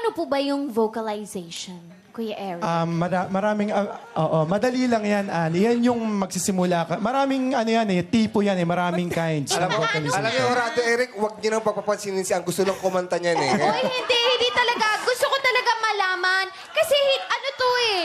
paano po ba yung vocalization, Kuya Eric? Madali lang yan, Ann. Yan yung magsisimula ka. Maraming, tipo yan maraming kinds. Alam ng mo, vocalization. alam niyo, Rado Eric, huwag niyo nang papapansinin si ang gusto lang kumanta niyan eh. Oy, hindi talaga. Gusto ko talaga malaman. Kasi ano to eh.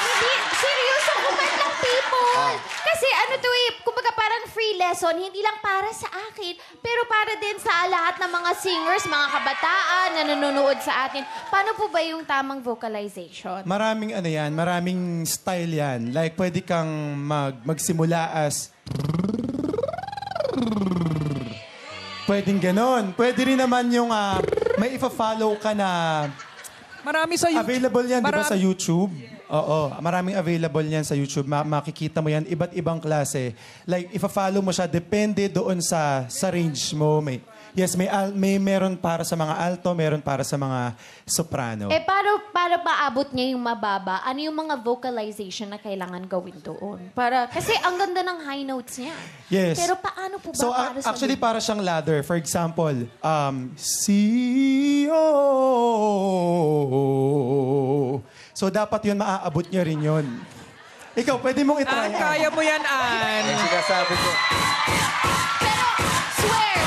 Hindi, seryoso, kumantang people. Kasi ano to eh, kumbaga parang free lesson, hindi lang para sa akin, pero para din sa lahat ng mga singers, mga kabataan na nanonood sa atin. Paano po ba yung tamang vocalization? Maraming maraming style yan. Like, pwede kang magsimula as... Pwedeng ganon. Pwede rin naman yung may ifa-follow ka na... Marami sa YouTube. Available yan, di ba, sa YouTube? Oo, maraming available yan sa YouTube. Makikita mo yan, iba't ibang klase. Like, ifa-follow mo siya, depende doon sa range mo. May meron para sa mga alto, meron para sa mga soprano. Eh, para maabot niya yung mababa, ano yung mga vocalization na kailangan gawin doon? Kasi ang ganda ng high notes niya. Yes. Pero paano po ba So, para sa... actually, para siyang ladder. For example, C-O. So, dapat yun, maaabot niya rin yun. Ikaw, pwede mong itry. Ann, kaya mo yan, Ann. Ang sinasabi ko. Pero, swear,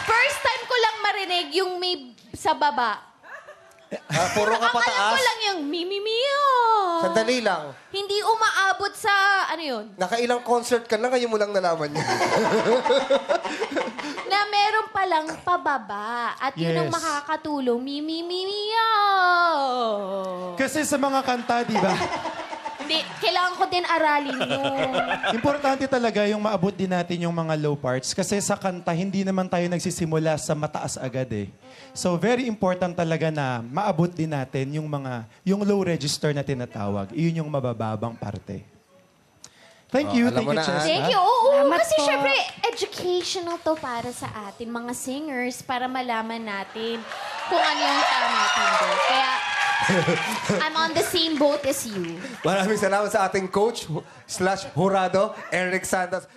first time ko lang marinig yung may sa baba. Puro ka Ang alam pataas. ko lang yung mimimiyo. Sandali lang. Hindi umaabot sa, ano yun, Nakailang concert ka na, ngayon mo lang nalaman yun. na meron palang pababa. At yun ang Yes. makakatulong, mimimiyo. Kasi sa mga kanta, di ba? Hindi, kailangan ko din aralin yun. Importante talaga yung maabot din natin yung mga low parts. Kasi sa kanta, hindi naman tayo nagsisimula sa mataas agad eh. So, very important talaga na maabot din natin yung low register na tinatawag. Iyon yung mabababang parte. Thank you. alam Thank mo you, na, Chess. Thank you. Oo, kasi syempre, educational to para sa atin, mga singers, para malaman natin kung ano yung tama tindi. Kaya, I'm on the same boat as you. Maraming salamat sa ating coach / Jurado, Eric Santos.